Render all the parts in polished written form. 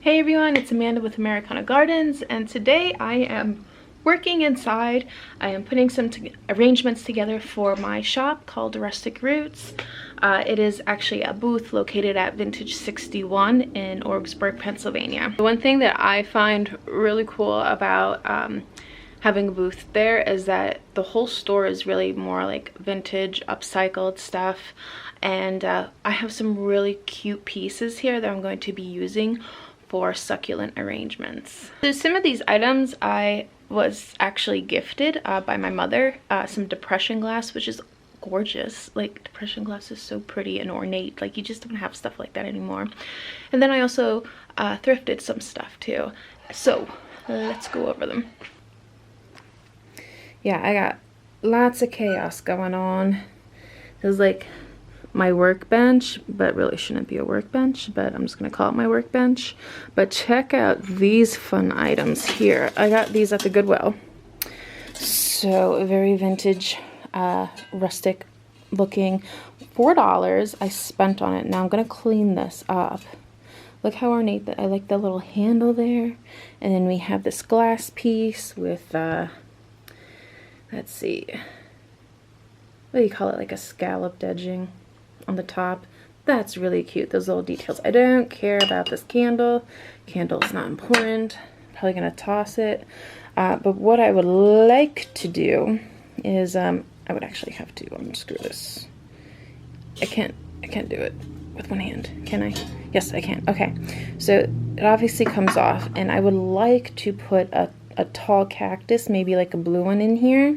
Hey everyone, it's Amanda with Americana Gardens, and today I am working inside. I am putting some arrangements together for my shop called Rustic Roots. It is actually a booth located at Vintage 61 in Orgsburg, Pennsylvania. The one thing that I find really cool about having a booth there is that the whole store is really more like vintage, upcycled stuff, and I have some really cute pieces here that I'm going to be using for succulent arrangements. So some of these items I was actually gifted by my mother. Some depression glass, which is gorgeous. Like, depression glass is so pretty and ornate. Like, you just don't have stuff like that anymore. And then I also thrifted some stuff too. So let's go over them. Yeah, I got lots of chaos going on. There's like my workbench, but really shouldn't be a workbench, but I'm just gonna call it my workbench. But check out these fun items here. I got these at the Goodwill. So very vintage, rustic looking. $4 I spent on it. Now I'm gonna clean this up. Look how ornate that. I like the little handle there. And then we have this glass piece with let's see, what do you call it, like a scalloped edging on the top. That's really cute, those little details. I don't care about this candle. Candle's not important. Probably gonna toss it. But what I would like to do is I would actually have to unscrew this. I can't do it with one hand, can I? Yes, I can. Okay, so it obviously comes off, and I would like to put a tall cactus, maybe like a blue one, in here,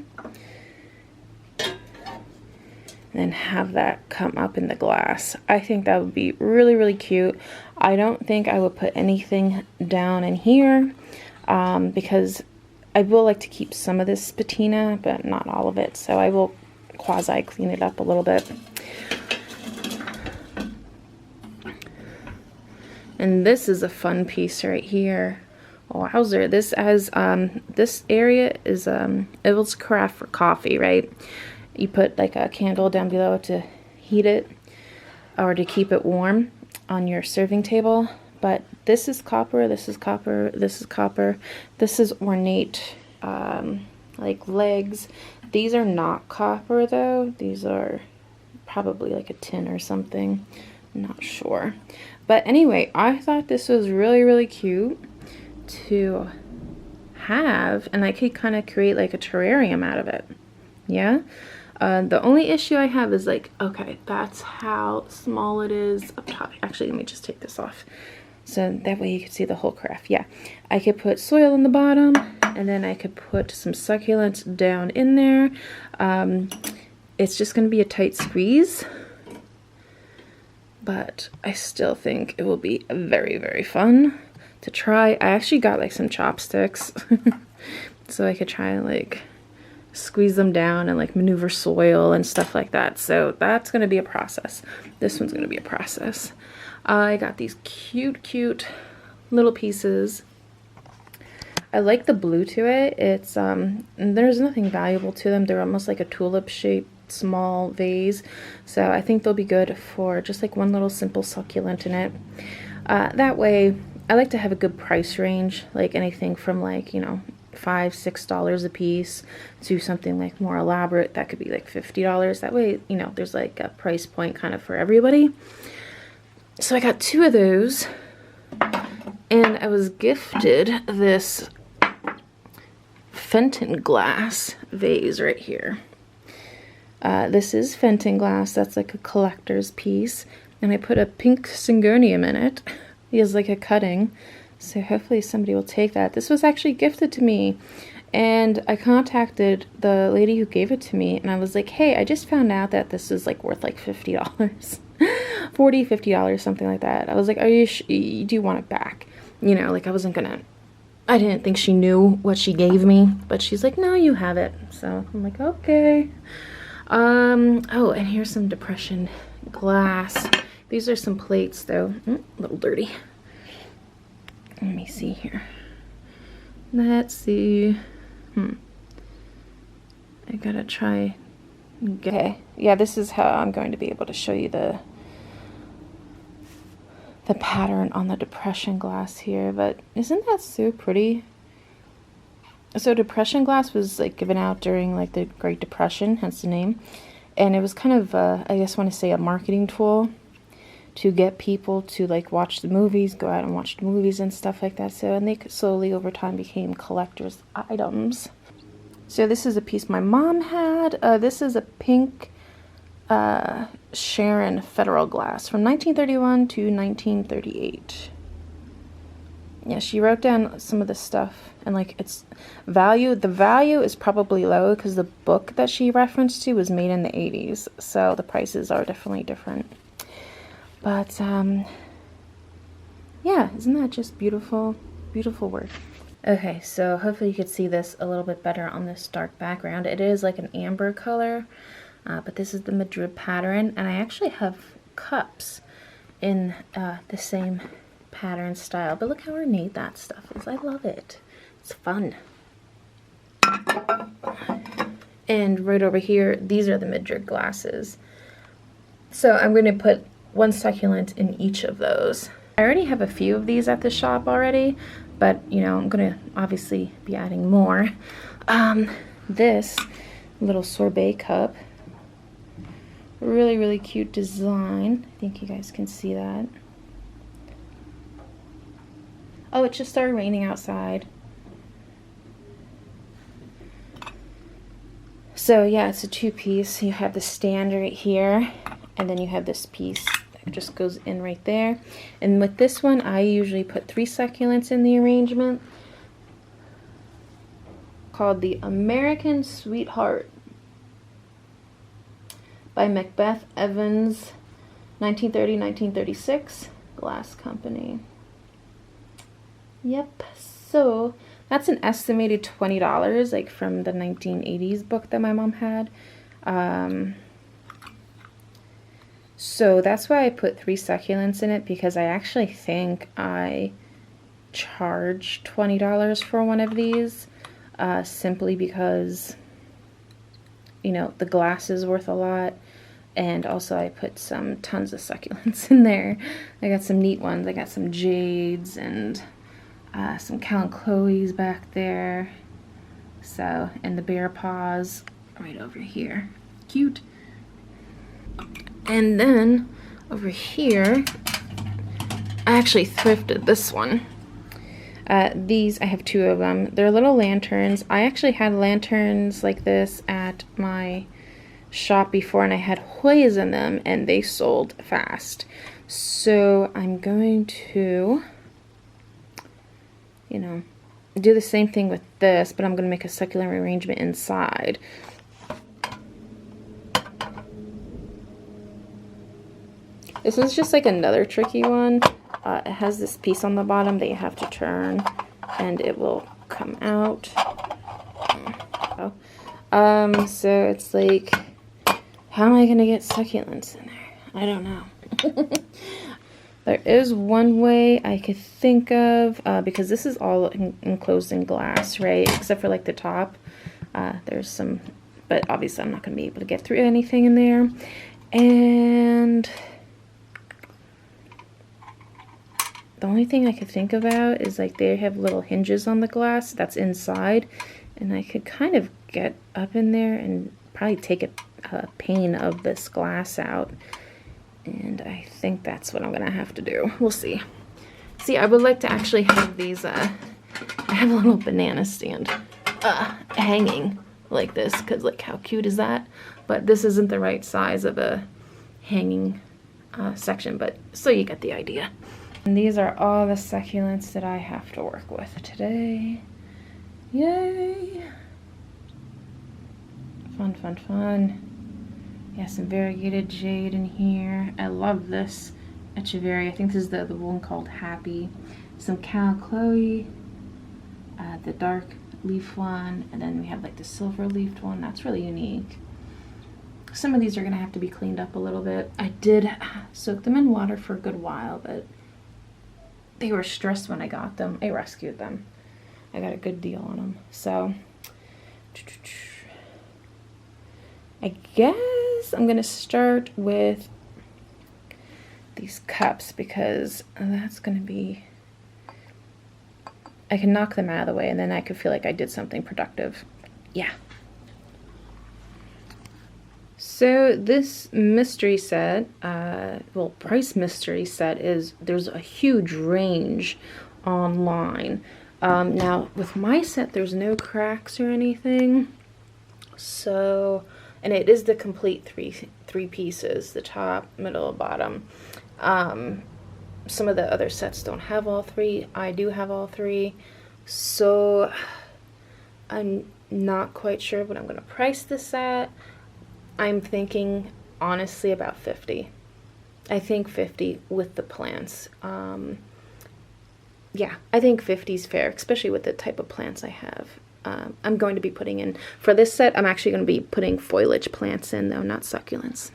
and have that come up in the glass. I think that would be really, really cute. I don't think I would put anything down in here because I will like to keep some of this patina, but not all of it. So I will quasi clean it up a little bit. And this is a fun piece right here. Wowzer, this has, this area is, it was craft for coffee, right? You put like a candle down below to heat it or to keep it warm on your serving table. But this is copper, this is copper, this is copper. This is ornate, like legs. These are not copper though. These are probably like a tin or something. I'm not sure. But anyway, I thought this was really, really cute to have, and I could kind of create like a terrarium out of it. Yeah. The only issue I have is like, okay, that's how small it is up top. Actually, let me just take this off so that way you can see the whole craft. Yeah, I could put soil in the bottom, and then I could put some succulents down in there. It's just going to be a tight squeeze, but I still think it will be very, very fun to try. I actually got like some chopsticks so I could try and like squeeze them down and like maneuver soil and stuff like that. So that's going to be a process. This one's going to be a process. I got these cute little pieces. I like the blue to it. It's there's nothing valuable to them. They're almost like a tulip shaped small vase, so I think they'll be good for just like one little simple succulent in it. That way I like to have a good price range, like anything from like, you know, $5, $6 a piece to something like more elaborate that could be like $50. That way, you know, there's like a price point kind of for everybody. So I got 2 of those, and I was gifted this Fenton glass vase right here. This is Fenton glass. That's like a collector's piece, and I put a pink syngonium in it. He has like a cutting. So hopefully somebody will take that. This was actually gifted to me, and I contacted the lady who gave it to me, and I was like, hey, I just found out that this is like worth like $50. $40, $50, something like that. I was like, are you do you want it back? You know, like I didn't think she knew what she gave me, but she's like, no, you have it. So I'm like, okay. Oh, and here's some depression glass. These are some plates though. A little dirty. Let me see here. Let's see. I gotta try. Okay. Yeah, this is how I'm going to be able to show you the the pattern on the depression glass here, but isn't that so pretty? So depression glass was like given out during like the Great Depression, hence the name, and it was kind of I guess I want to say a marketing tool to get people to like watch the movies, go out and watch the movies and stuff like that. So, and they slowly over time became collector's items. So this is a piece my mom had. This is a pink Sharon Federal glass from 1931 to 1938. Yeah, she wrote down some of the stuff, and like its value, the value is probably low because the book that she referenced to was made in the 80s, so the prices are definitely different. But yeah, isn't that just beautiful? Beautiful work. Okay, so hopefully you could see this a little bit better on this dark background. It is like an amber color, but this is the Madrid pattern, and I actually have cups in the same pattern style. But look how ornate that stuff is. I love it. It's fun. And right over here, these are the Madrid glasses. So I'm going to put one succulent in each of those. I already have a few of these at the shop already, but you know, I'm gonna obviously be adding more. This little sorbet cup, really cute design. I think you guys can see that. Oh, it just started raining outside. So yeah, it's a two-piece. You have the stand right here, and then you have this piece that just goes in right there. And with this one, I usually put 3 succulents in the arrangement, called the American Sweetheart by Macbeth Evans, 1930-1936, Glass Company. Yep, so that's an estimated $20, like from the 1980s book that my mom had. So that's why I put 3 succulents in it, because I actually think I charge $20 for one of these, simply because, you know, the glass is worth a lot, and also I put tons of succulents in there. I got some neat ones. I got some jades and some Cal and Chloe's back there. So, and the bear paws right over here. Cute. And then over here, I actually thrifted this one. These, I have 2 of them. They're little lanterns. I actually had lanterns like this at my shop before, and I had Hoyas in them, and they sold fast. So I'm going to, you know, do the same thing with this, but I'm going to make a succulent arrangement inside. This is just like another tricky one. It has this piece on the bottom that you have to turn, and it will come out. So it's like, how am I going to get succulents in there? I don't know. There is one way I could think of, because this is all enclosed in glass, right? Except for like the top. There's some, but obviously I'm not going to be able to get through anything in there. And the only thing I could think about is like they have little hinges on the glass that's inside, and I could kind of get up in there and probably take a pane of this glass out. And I think that's what I'm gonna have to do. We'll see. See, I would like to actually have these, I have a little banana stand hanging like this, because like how cute is that? But this isn't the right size of a hanging section, but so you get the idea. And these are all the succulents that I have to work with today. Yay! Fun, fun, fun. Yeah, some variegated jade in here. I love this echeveria. I think this is the one called Happy. Some Cal Chloe, the dark leaf one, and then we have like the silver leafed one. That's really unique. Some of these are gonna have to be cleaned up a little bit. I did soak them in water for a good while, but they were stressed when I got them. I rescued them. I got a good deal on them. So I guess I'm gonna start with these cups because that's going to be, I can knock them out of the way and then I could feel like I did something productive. Yeah. So this mystery set, well, price mystery set is, there's a huge range online. Now with my set, there's no cracks or anything. So, and it is the complete three pieces, the top, middle, bottom. Some of the other sets don't have all three. I do have all three. So I'm not quite sure what I'm going to price this at. I'm thinking honestly about 50. I think 50 with the plants. Yeah, I think 50 is fair, especially with the type of plants I have. I'm going to be putting in, for this set, I'm actually going to be putting foliage plants in though, not succulents.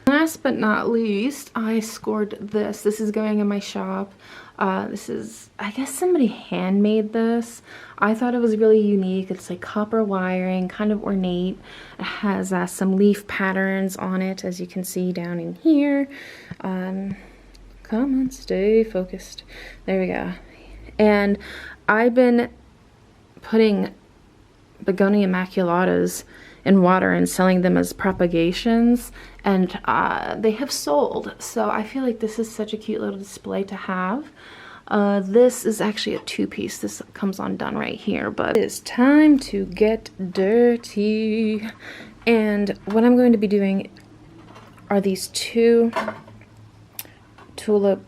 Last but not least, I scored this. This is going in my shop. This is, I guess somebody handmade this. I thought it was really unique. It's like copper wiring, kind of ornate. It has some leaf patterns on it, as you can see down in here. Come on, stay focused. There we go. And I've been putting Begonia maculatas in water and selling them as propagations, and they have sold. So I feel like this is such a cute little display to have. This is actually a two-piece. This comes undone right here, but it's time to get dirty. And what I'm going to be doing are these two tulip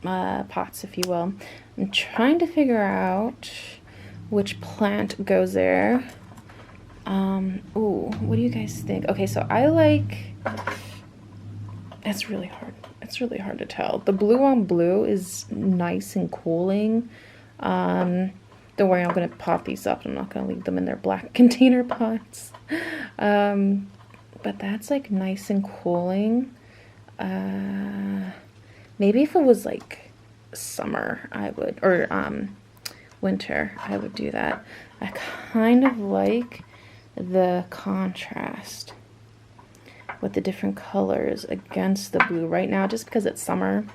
pots, if you will. I'm trying to figure out which plant goes there. Ooh, what do you guys think? Okay, so I like, it's really hard. It's really hard to tell. The blue on blue is nice and cooling. Don't worry, I'm gonna pop these up. I'm not gonna leave them in their black container pots. But that's like nice and cooling. Maybe if it was like summer, I would, or winter, I would do that. I kind of like the contrast with the different colors against the blue right now, just because it's summer.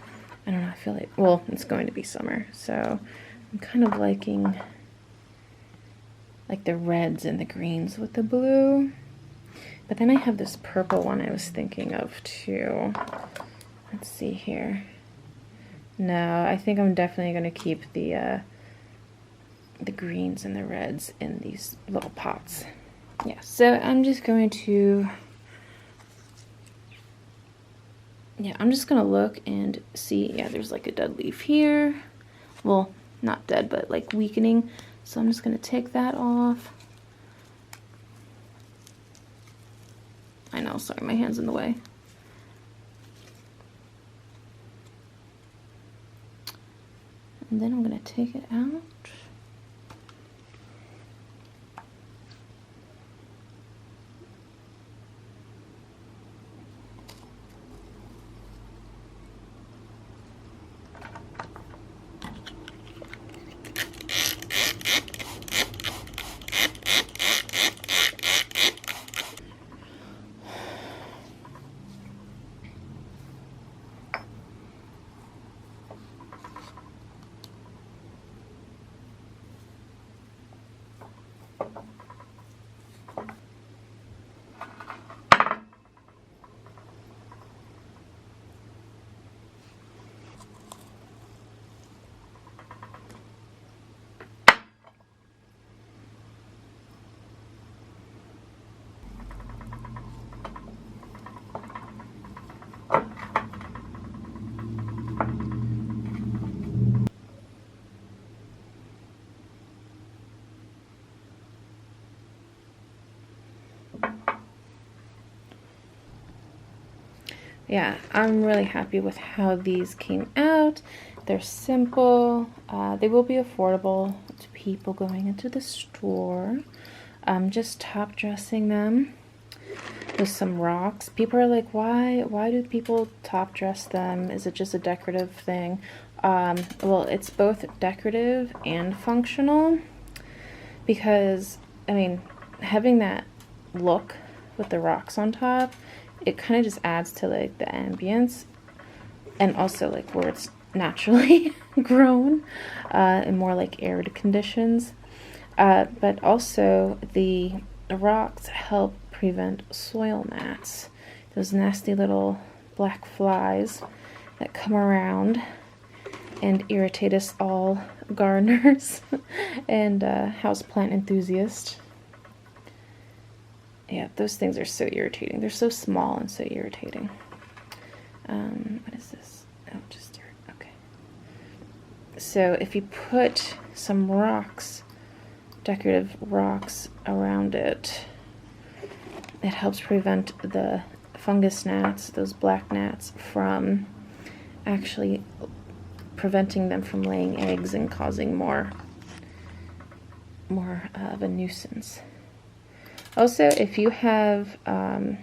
I don't know, I feel like, well, it's going to be summer, so I'm kind of liking like the reds and the greens with the blue. But then I have this purple one I was thinking of too. Let's see here. No, I think I'm definitely going to keep the greens and the reds in these little pots. Yeah, so I'm just going to, I'm just going to look and see. Yeah, there's like a dead leaf here. Well, not dead, but like weakening. So I'm just going to take that off. I know, sorry, my hand's in the way. And then I'm going to take it out. Yeah, I'm really happy with how these came out. They're simple. They will be affordable to people going into the store. I'm just top dressing them with some rocks. People are like, why do people top dress them? Is it just a decorative thing? Well, it's both decorative and functional, because, I mean, having that look with the rocks on top, it kind of just adds to like the ambience. and also like where it's naturally grown in more like arid conditions. But also the rocks help prevent soil gnats, those nasty little black flies that come around and irritate us all gardeners and houseplant enthusiasts. Yeah, those things are so irritating. They're so small and so irritating. What is this? Oh, just dirt. Okay. So if you put some rocks, decorative rocks around it, it helps prevent the fungus gnats, those black gnats, from actually preventing them from laying eggs and causing more of a nuisance. Also, if you have a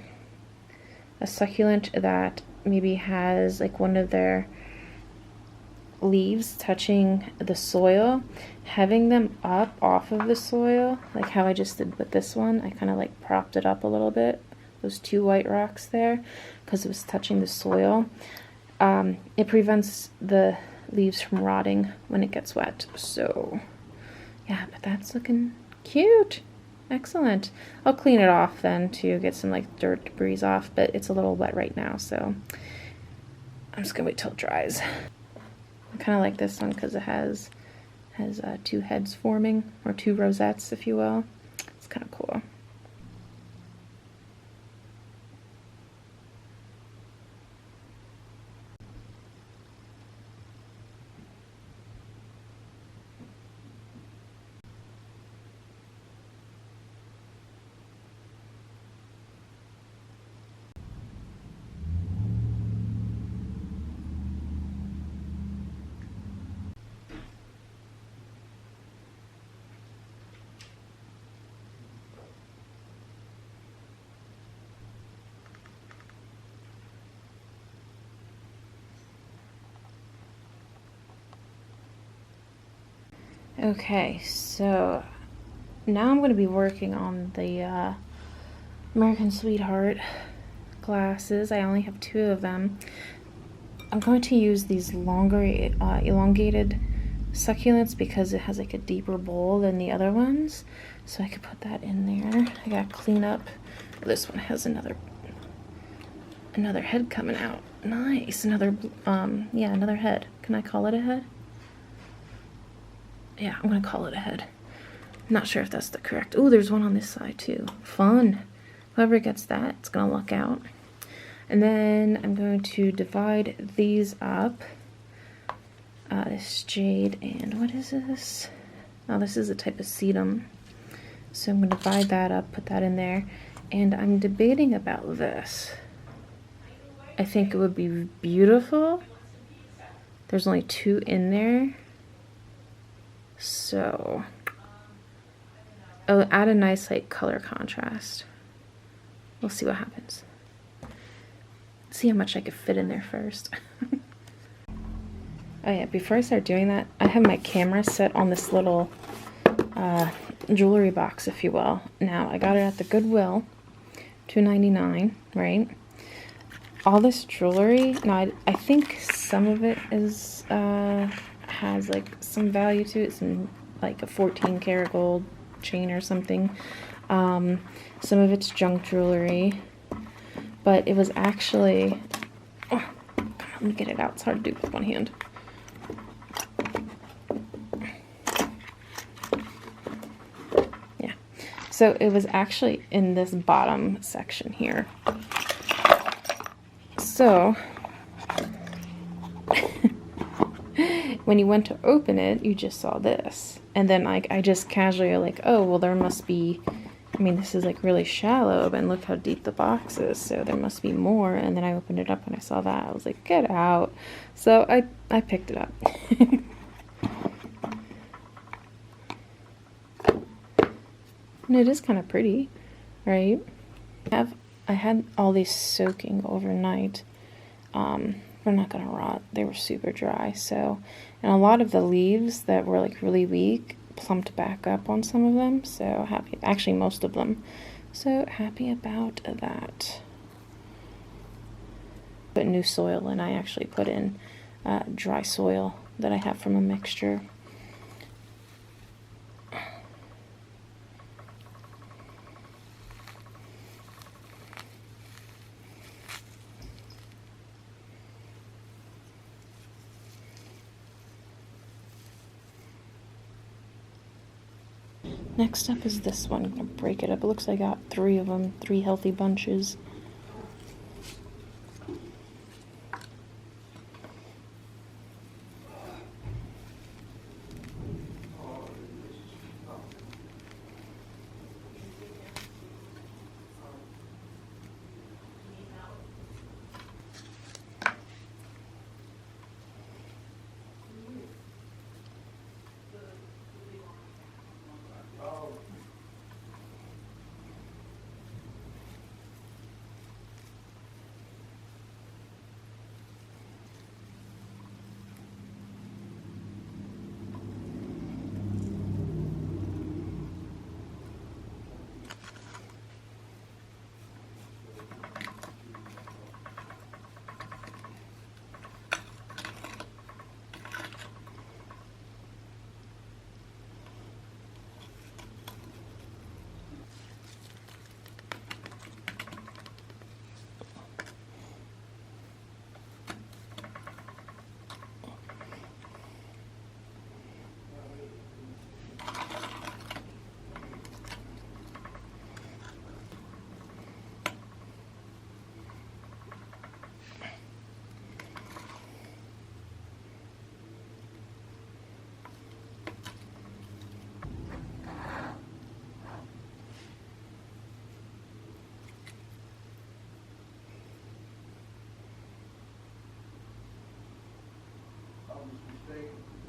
succulent that maybe has like one of their leaves touching the soil, having them up off of the soil, like how I just did with this one, I kind of like propped it up a little bit, those two white rocks there, because it was touching the soil. It prevents the leaves from rotting when it gets wet. So yeah, but that's looking cute. Excellent. I'll clean it off then to get some like dirt debris off, but it's a little wet right now, so I'm just gonna wait till it dries. I kind of like this one because it has two heads forming, or two rosettes, if you will. It's kind of cool. Okay, so now I'm going to be working on the American Sweetheart glasses. I only have 2 of them. I'm going to use these longer elongated succulents because it has like a deeper bowl than the other ones. So I could put that in there. I gotta clean up. This one has another head coming out. Nice. Another head. Can I call it a head? Yeah, I'm gonna call it a head. I'm not sure if that's the correct. Oh, there's one on this side too. Fun. Whoever gets that, it's gonna luck out. And then I'm going to divide these up. This jade and what is this? Oh, this is a type of sedum. So I'm gonna divide that up, put that in there. And I'm debating about this. I think it would be beautiful. There's only 2 in there. So, I'll add a nice like color contrast. We'll see what happens. See how much I could fit in there first. Oh yeah, before I start doing that, I have my camera set on this little jewelry box, if you will. Now, I got it at the Goodwill, $2.99, right? All this jewelry, now I think some of it is has like some value to it, some like a 14 karat gold chain or something. Some of it's junk jewelry, but it was actually, oh, let me get it out. It's hard to do with one hand. Yeah, so it was actually in this bottom section here. So when you went to open it, you just saw this. And then I just casually like, oh, well, there must be, I mean, this is like really shallow, and look how deep the box is, so there must be more. And then I opened it up and I saw that. I was like, get out. So I picked it up. And it is kind of pretty, right? I had all these soaking overnight. They're not gonna rot. They were super dry. So, and a lot of the leaves that were like really weak plumped back up on some of them. So happy, actually most of them. So happy about that. Put new soil in. I actually put in dry soil that I have from a mixture. Next up is this one. I'm gonna break it up. It looks like I got 3 of them, 3 healthy bunches.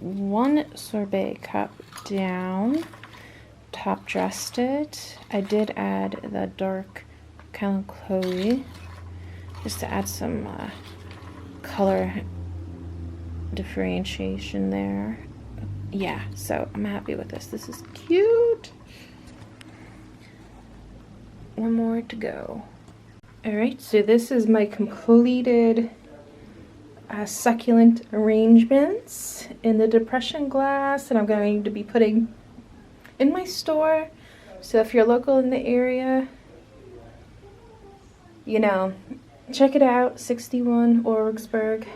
One sorbet cup down, top dressed it. I did add the dark Chloe just to add some color differentiation there. Yeah, so I'm happy with this. This is cute. One more to go. All right, so this is my completed succulent arrangements in the depression glass that I'm going to be putting in my store. So if you're local in the area, you know, check it out. 61 Origsburg.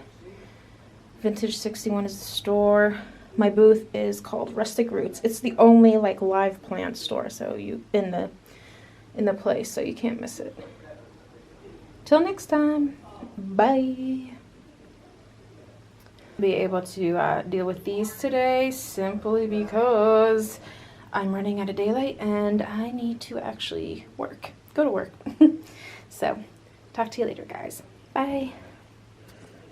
Vintage 61 is the store. My booth is called Rustic Roots. It's the only like live plant store, so you in the place, so you can't miss it. Till next time, bye. Be able to deal with these today simply because I'm running out of daylight and I need to actually go to work. So talk to you later, guys. Bye.